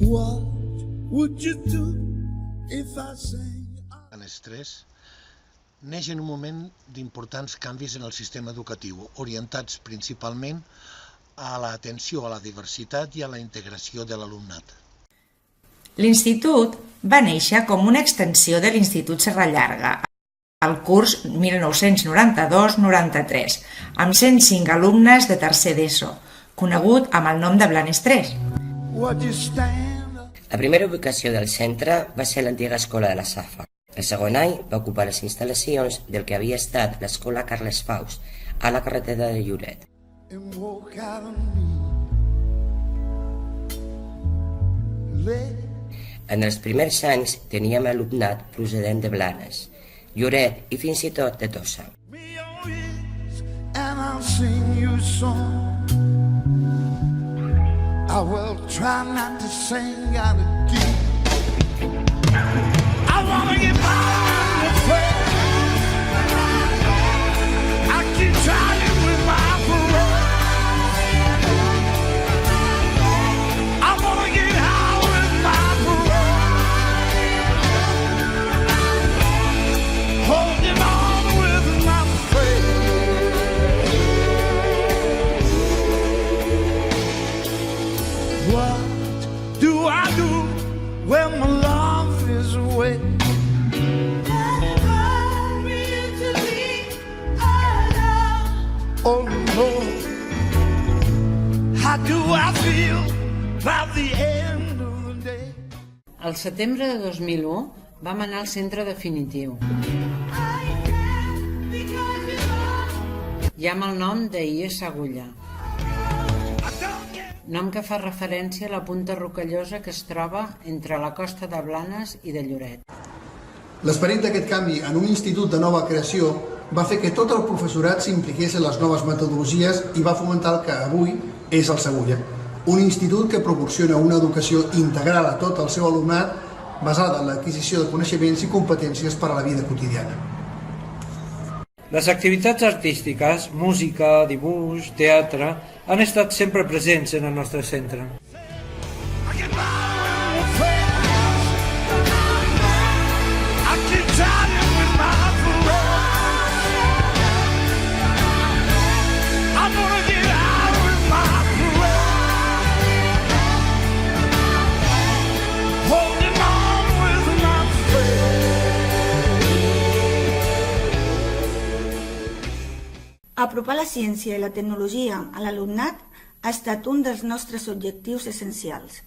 What would you do if I sang? En estrès neix en un moment d'importants canvis en el sistema educatiu, orientats principalment a l'atenció a la diversitat i a la integració de l'alumnat. L'Institut va néixer com una extensió de l'Institut Serrallarga, al curs 1992-93, amb 105 alumnes de tercer d'ESO, conegut amb el nom de Blanes 3. La primera ubicació del centre va ser l'antiga escola de la Safa. El segon any va ocupar les instal·lacions del que havia estat l'escola Carles Faust, a la carretera de Lloret. En els primers anys teníem alumnat procedent de Blanes, Lloret i fins i tot de Tossa. I will try not to sing out of key. I wanna get by the fair. I keep trying with my parole. I wanna get high with my parole. Holding on with my faith. What do I do when my love is away? Oh Lord, how do I feel by the end of the day? Al setembre de 2001 vam anar al centre definitiu. I amb el nom d'IES Agulla. Nom que fa referència a la punta rocallosa que es troba entre la costa de Blanes i de Lloret. L'esperit d'aquest canvi en un institut de nova creació va fer que tot el professorat s'impliqués en les noves metodologies i va fomentar el que avui és el Segulla, un institut que proporciona una educació integral a tot el seu alumnat basada en l'adquisició de coneixements i competències per a la vida quotidiana. Les activitats artístiques, música, dibuix, teatre, han estat sempre presents en el nostre centre. Apropar la ciència i la tecnologia a l'alumnat ha estat un dels nostres objectius essencials.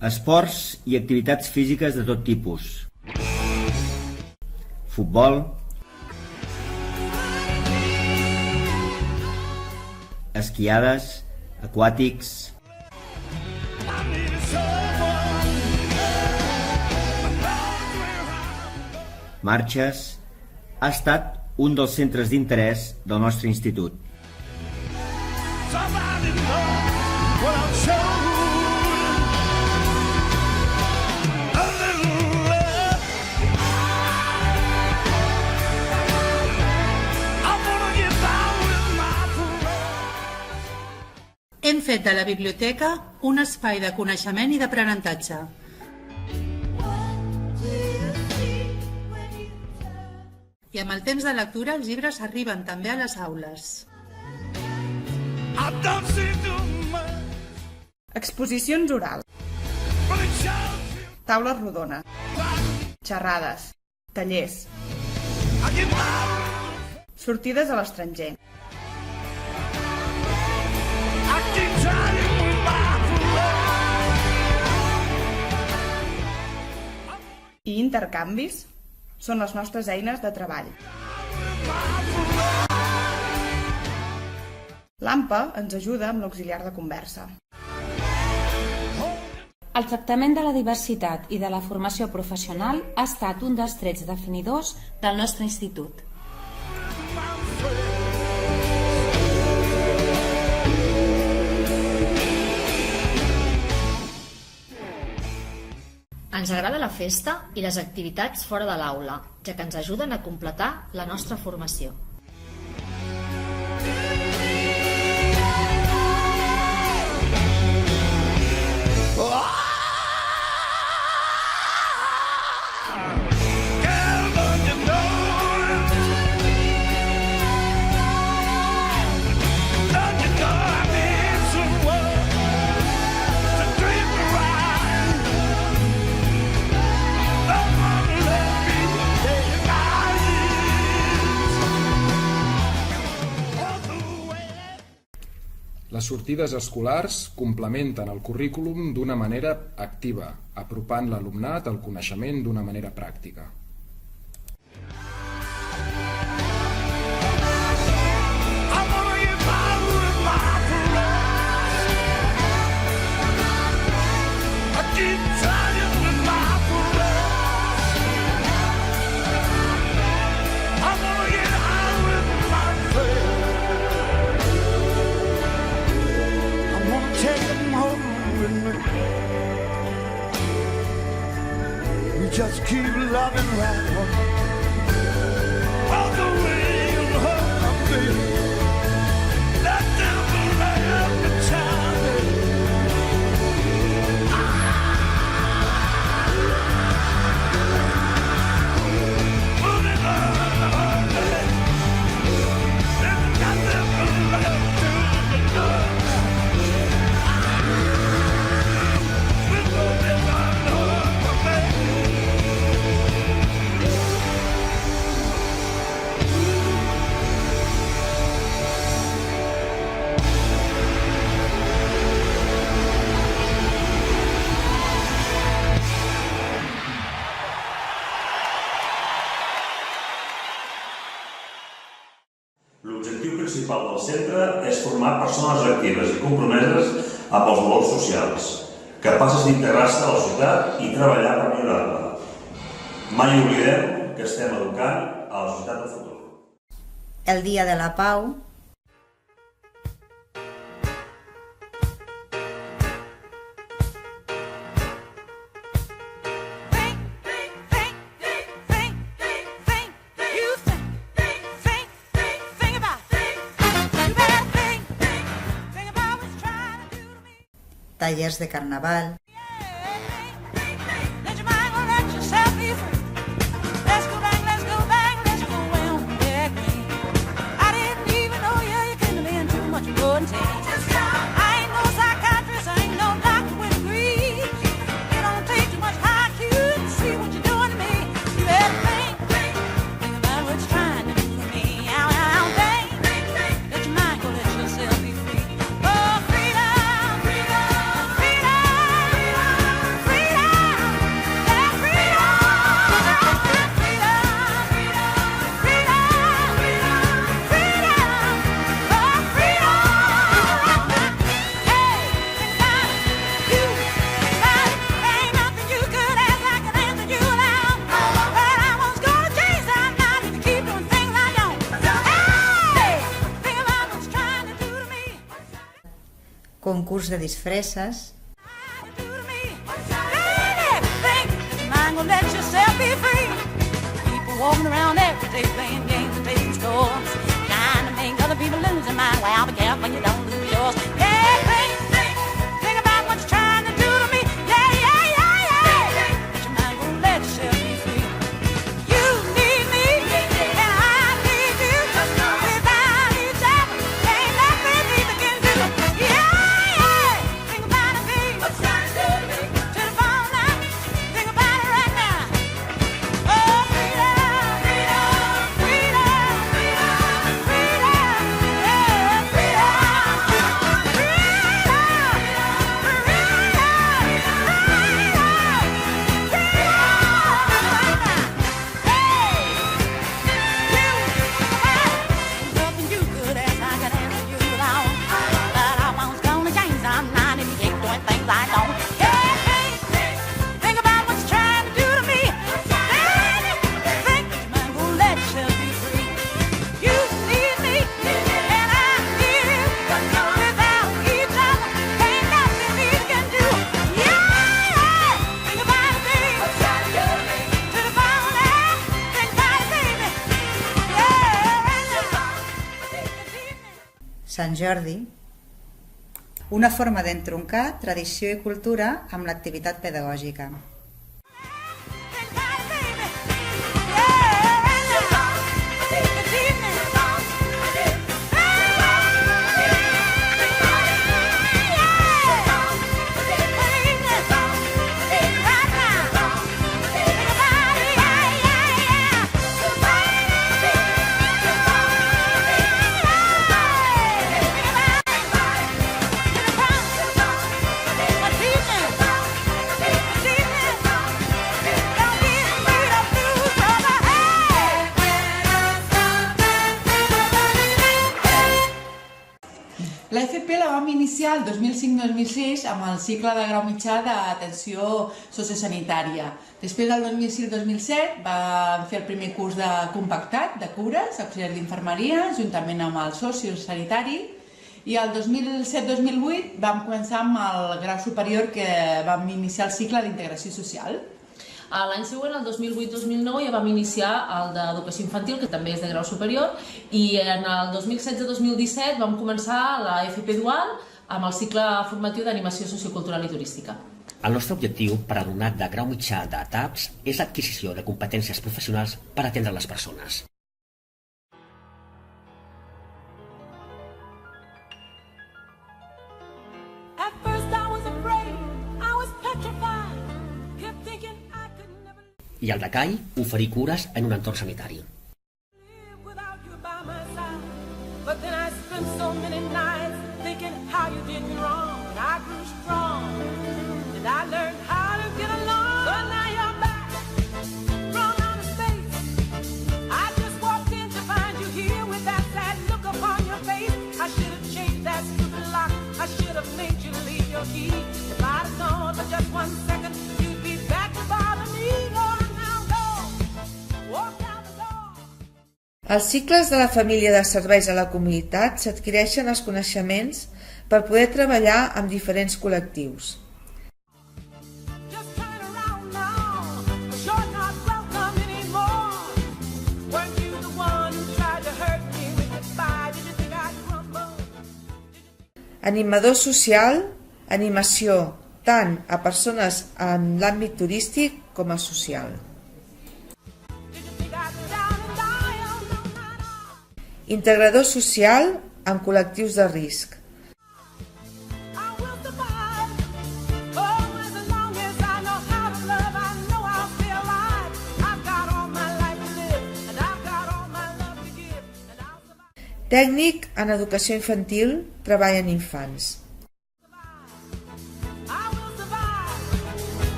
Esports i activitats físiques de tot tipus. Futbol, esquiades, aquàtics, marxes, ha estat un dels centres d'interès del nostre institut. Hem fet de la biblioteca un espai de coneixement i d'aprenentatge. I amb el temps de lectura els llibres arriben també a les aules. Exposicions orals, taules rodones, xerrades, tallers, sortides a l'estranger. I intercanvis són les nostres eines de treball. L'AMPA ens ajuda amb l'auxiliar de conversa. El tractament de la diversitat i de la formació professional ha estat un dels trets definidors del nostre institut. Ens agrada la festa i les activitats fora de l'aula, ja que ens ajuden a completar la nostra formació. Les sortides escolars complementen el currículum d'una manera activa, apropant l'alumnat al coneixement d'una manera pràctica. Just keep loving right on. All the way in her, baby. That devil lay the child. Put it on her leg. Then that devil lay to the door. We're moving on her, baby. L'objectiu principal del centre és formar persones actives i compromeses amb els valors socials, capaces d'integrar-se a la societat i treballar per millorar-la. Mai oblidem que estem educant a la societat del futur. El Dia de la Pau. Tallers de carnaval. Concurs de disfresses. Sant Jordi, una forma d'entroncar tradició i cultura amb l'activitat pedagògica. L'AFP la vam iniciar el 2005-2006 amb el cicle de grau mitjà d'atenció sociosanitària. Després, el 2006-2007, vam fer el primer curs de compactat, de cures, auxiliar d'infermeria, juntament amb el sociosanitari, i el 2007-2008 vam començar amb el grau superior, que vam iniciar el cicle d'integració social. L'any següent, el 2008-2009, ja vam iniciar el d'educació infantil, que també és de grau superior, i en el 2016-2017 vam començar la FP Dual amb el cicle formatiu d'animació sociocultural i turística. El nostre objectiu per a alumnat de grau mitjà de TAPS és l'adquisició de competències professionals per atendre les persones. I al DECAI oferir cures en un entorn sanitari. Als cicles de la família de serveis a la comunitat s'adquireixen els coneixements per poder treballar amb diferents col·lectius. Animador social, animació tant a persones en l'àmbit turístic com a social. Integrador social amb col·lectius de risc. Tècnic en educació infantil, treball en infants.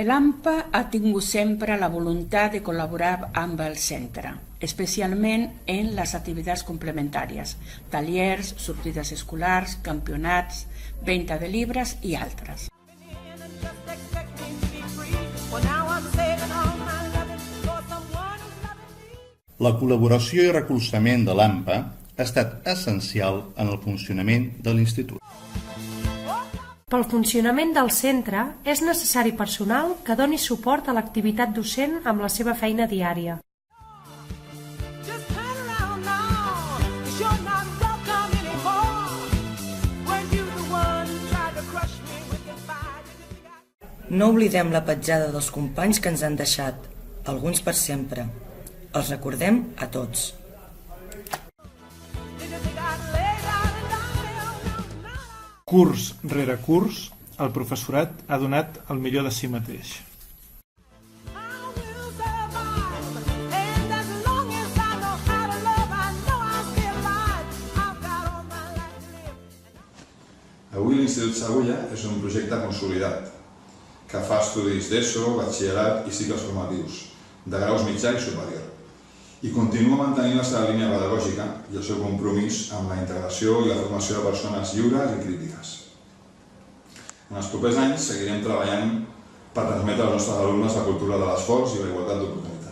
L'AMPA ha tingut sempre la voluntat de col·laborar amb el centre, especialment en les activitats complementàries, tallers, sortides escolars, campionats, venda de llibres i altres. La col·laboració i recolzament de l'AMPA ha estat essencial en el funcionament de l'Institut. Pel funcionament del centre és necessari personal que doni suport a l'activitat docent amb la seva feina diària. No oblidem la petjada dels companys que ens han deixat, alguns per sempre. Els recordem a tots. Curs rere curs, el professorat ha donat el millor de si mateix. Avui l'Institut Savoia és un projecte consolidat, que fa estudis d'ESO, batxillerat i cicles formatius, de graus mitjà i superior. I continua mantenint la seva línia pedagògica i el seu compromís amb la integració i la formació de persones lliures i crítiques. En els propers anys seguirem treballant per transmetre als nostres alumnes la cultura de l'esforç i la igualtat d'oportunitats.